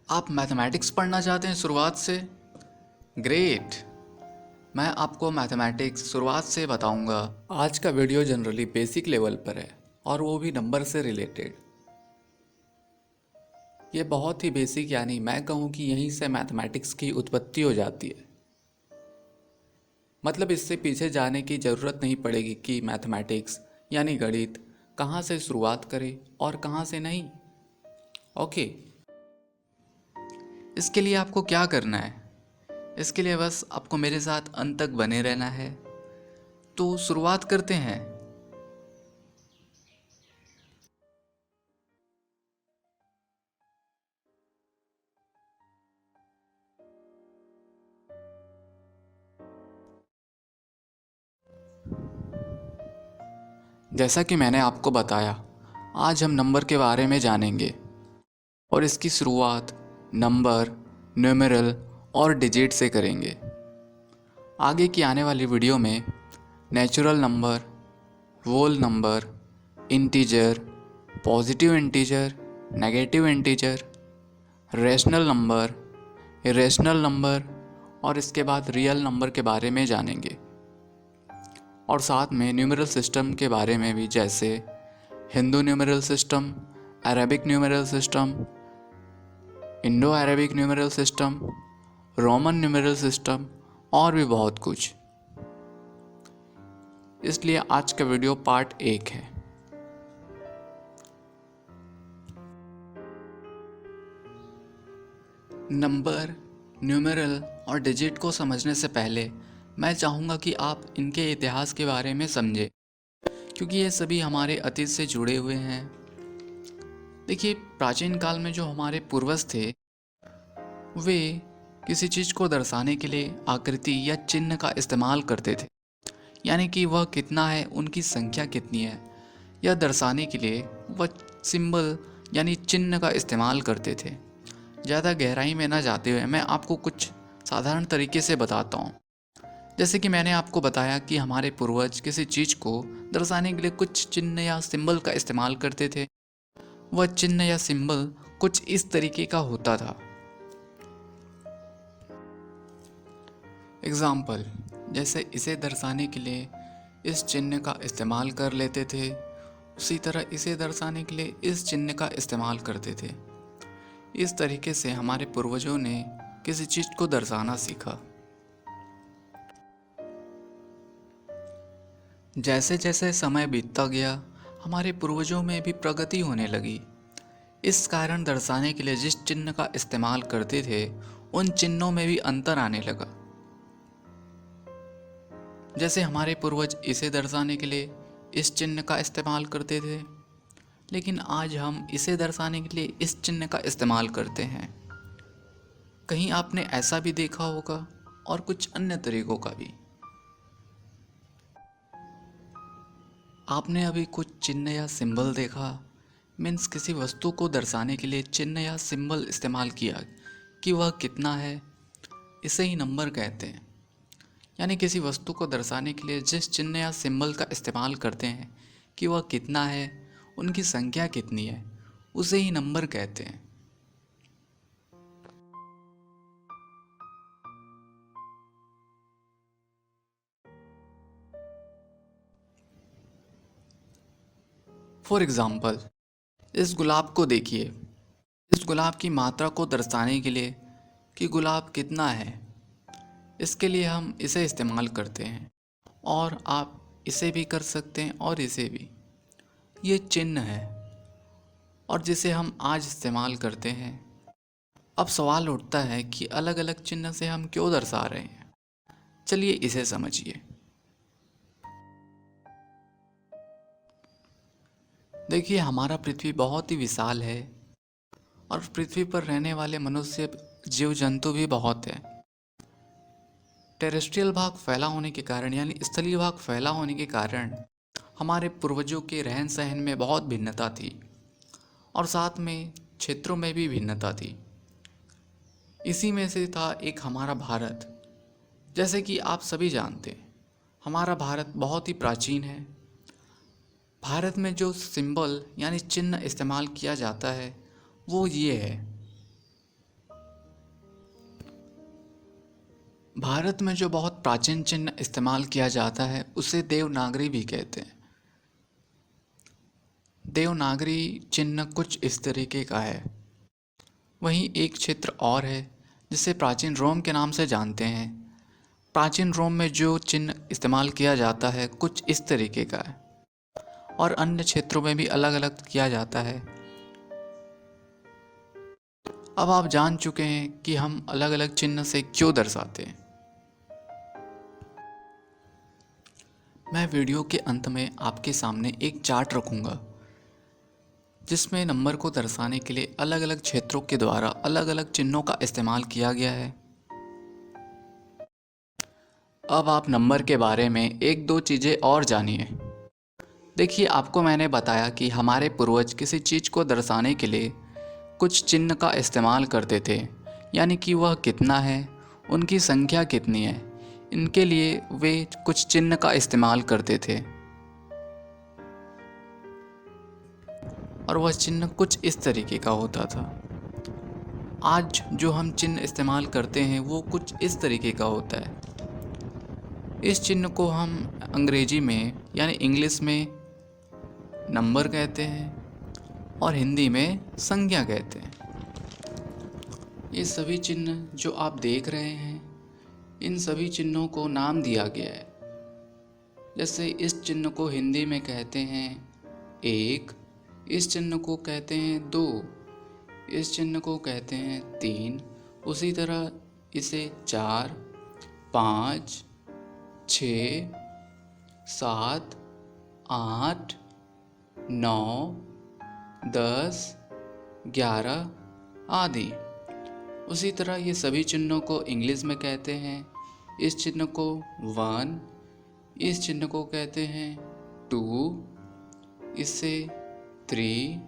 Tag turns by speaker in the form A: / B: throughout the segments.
A: आप मैथमेटिक्स पढ़ना चाहते हैं शुरुआत से? ग्रेट। मैं आपको मैथमेटिक्स शुरुआत से बताऊंगा। आज का वीडियो जनरली बेसिक लेवल पर है और वो भी नंबर से रिलेटेड। ये बहुत ही बेसिक, यानी मैं कहूँ कि यहीं से मैथमेटिक्स की उत्पत्ति हो जाती है। मतलब इससे पीछे जाने की ज़रूरत नहीं पड़ेगी कि मैथमेटिक्स यानी गणित कहाँ से शुरुआत करे और कहाँ से नहीं। ओके, इसके लिए आपको क्या करना है? इसके लिए बस आपको मेरे साथ अंत तक बने रहना है। तो शुरुआत करते हैं। जैसा कि मैंने आपको बताया, आज हम नंबर के बारे में जानेंगे और इसकी शुरुआत नंबर, न्यूमेरल और डिजिट से करेंगे। आगे की आने वाली वीडियो में natural number, whole number, integer, positive integer, negative integer, rational number, irrational number और इसके बाद रियल नंबर के बारे में जानेंगे। और साथ में न्यूमेरल सिस्टम के बारे में भी, जैसे Hindu numeral system, Arabic numeral system, Indo Arabic numeral system, Roman numeral system और भी बहुत कुछ। इसलिए आज का वीडियो पार्ट 1 है। नंबर, न्यूमेरल और डिजिट को समझने से पहले मैं चाहूँगा कि आप इनके इतिहास के बारे में समझें, क्योंकि ये सभी हमारे अतीत से जुड़े हुए हैं। देखिए, प्राचीन काल में जो हमारे पूर्वज थे, वे किसी चीज़ को दर्शाने के लिए आकृति या चिन्ह का इस्तेमाल करते थे। यानी कि वह कितना है, उनकी संख्या कितनी है, यह दर्शाने के लिए वह सिंबल यानी चिन्ह का इस्तेमाल करते थे। ज़्यादा गहराई में ना जाते हुए मैं आपको कुछ साधारण तरीके से बताता हूँ। जैसे कि मैंने आपको बताया कि हमारे पूर्वज किसी चीज़ को दर्शाने के लिए कुछ चिन्ह या सिंबल का इस्तेमाल करते थे। वह चिन्ह या सिंबल कुछ इस तरीके का होता था। एग्जाम्पल, जैसे इसे दर्शाने के लिए इस चिन्ह का इस्तेमाल कर लेते थे, उसी तरह इसे दर्शाने के लिए इस चिन्ह का इस्तेमाल करते थे। इस तरीके से हमारे पूर्वजों ने किसी चीज़ को दर्शाना सीखा। जैसे जैसे समय बीतता गया, हमारे पूर्वजों में भी प्रगति होने लगी। इस कारण दर्शाने के लिए जिस चिन्ह का इस्तेमाल करते थे, उन चिन्हों में भी अंतर आने लगा। जैसे हमारे पूर्वज इसे दर्शाने के लिए इस चिन्ह का इस्तेमाल करते थे, लेकिन आज हम इसे दर्शाने के लिए इस चिन्ह का इस्तेमाल करते हैं। कहीं आपने ऐसा भी देखा होगा, और कुछ अन्य तरीकों का भी। आपने अभी कुछ चिन्ह या सिंबल देखा, मीन्स किसी वस्तु को दर्शाने के लिए चिन्ह या सिंबल इस्तेमाल किया कि वह कितना है, इसे ही नंबर कहते हैं। यानी किसी वस्तु को दर्शाने के लिए जिस चिन्ह या सिंबल का इस्तेमाल करते हैं कि वह कितना है, उनकी संख्या कितनी है, उसे ही नंबर कहते हैं। फॉर एग्ज़ाम्पल, इस गुलाब को देखिए। इस गुलाब की मात्रा को दर्शाने के लिए कि गुलाब कितना है, इसके लिए हम इसे इस्तेमाल करते हैं। और आप इसे भी कर सकते हैं और इसे भी। ये चिन्ह है और जिसे हम आज इस्तेमाल करते हैं। अब सवाल उठता है कि अलग अलग चिन्ह से हम क्यों दर्शा रहे हैं। चलिए इसे समझिए। देखिए, हमारा पृथ्वी बहुत ही विशाल है और पृथ्वी पर रहने वाले मनुष्य, जीव जंतु भी बहुत है। टेरेस्ट्रियल भाग फैला होने के कारण, यानी स्थलीय भाग फैला होने के कारण, हमारे पूर्वजों के रहन सहन में बहुत भिन्नता थी और साथ में क्षेत्रों में भी भिन्नता थी। इसी में से था एक हमारा भारत। जैसे कि आप सभी जानते हैं, हमारा भारत बहुत ही प्राचीन है। भारत में जो सिंबल यानी चिन्ह इस्तेमाल किया जाता है, वो ये है। भारत में जो बहुत प्राचीन चिन्ह इस्तेमाल किया जाता है उसे देवनागरी भी कहते हैं। देवनागरी चिन्ह कुछ इस तरीके का है। वहीं एक क्षेत्र और है जिसे प्राचीन रोम के नाम से जानते हैं। प्राचीन रोम में जो चिन्ह इस्तेमाल किया जाता है कुछ इस तरीके का है और अन्य क्षेत्रों में भी अलग अलग किया जाता है। अब आप जान चुके हैं कि हम अलग अलग चिन्ह से क्यों दर्शाते हैं। मैं वीडियो के अंत में आपके सामने एक चार्ट रखूंगा जिसमें नंबर को दर्शाने के लिए अलग अलग क्षेत्रों के द्वारा अलग अलग चिन्हों का इस्तेमाल किया गया है। अब आप नंबर के बारे में एक दो चीज़ें और जानिए। देखिए, आपको मैंने बताया कि हमारे पूर्वज किसी चीज़ को दर्शाने के लिए कुछ चिन्ह का इस्तेमाल करते थे, यानी कि वह कितना है, उनकी संख्या कितनी है, इनके लिए वे कुछ चिन्ह का इस्तेमाल करते थे और वह चिन्ह कुछ इस तरीके का होता था। आज जो हम चिन्ह इस्तेमाल करते हैं वो कुछ इस तरीके का होता है। इस चिन्ह को हम अंग्रेजी में यानी इंग्लिश में नंबर कहते हैं और हिंदी में संख्या कहते हैं। ये सभी चिन्ह जो आप देख रहे हैं, इन सभी चिन्हों को नाम दिया गया है। जैसे इस चिन्ह को हिंदी में कहते हैं एक, इस चिन्ह को कहते हैं दो, इस चिन्ह को कहते हैं तीन, उसी तरह इसे चार, पाँच, छः, सात, आठ, 9, 10, 11 आदि। उसी तरह ये सभी चिन्हों को इंग्लिश में कहते हैं। इस चिन्ह को वन, इस चिन्ह को कहते हैं टू, इसे three,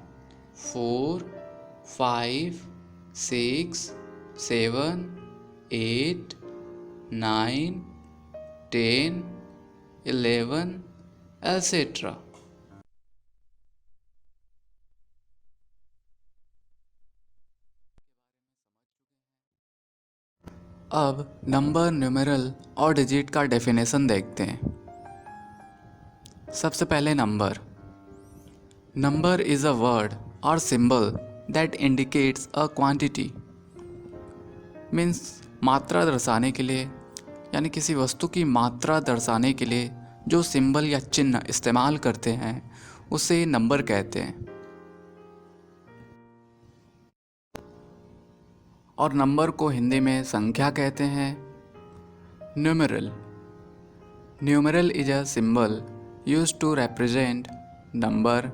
A: four, five, six, seven, eight, nine, 10, 11 etcetera. अब नंबर, न्यूमेरल और डिजिट का डेफिनेशन देखते हैं। सबसे पहले number. Number is a word और symbol that indicates a quantity. Means मात्रा दर्शाने के लिए, यानी किसी वस्तु की मात्रा दर्शाने के लिए जो सिंबल या चिन्ह इस्तेमाल करते हैं उसे नंबर कहते हैं। और नंबर को हिंदी में संख्या कहते हैं। Numeral. Numeral is a symbol used to represent number.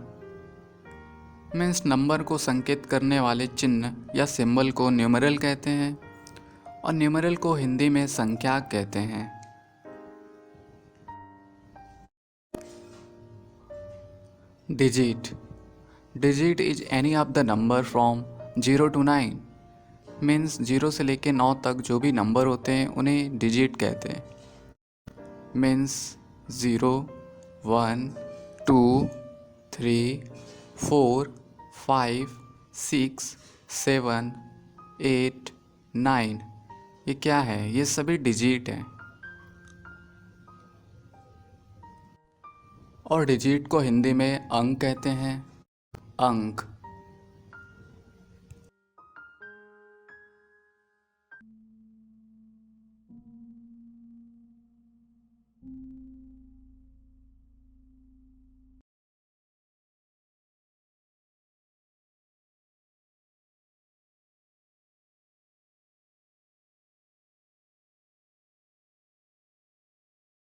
A: Means number को संकेत करने वाले चिन्ह या सिंबल को न्यूमेरल कहते हैं और न्यूमेरल को हिंदी में संख्या कहते हैं। Digit. Digit is any of the number from 0 to 9। Means 0 से लेके 9 तक जो भी नंबर होते हैं उन्हें डिजिट कहते हैं। मीन्स 0, 1, 2, 3, 4, 5, 6, 7, 8, 9। ये क्या है? ये सभी डिजिट हैं। और डिजिट को हिंदी में अंक कहते हैं। अंक।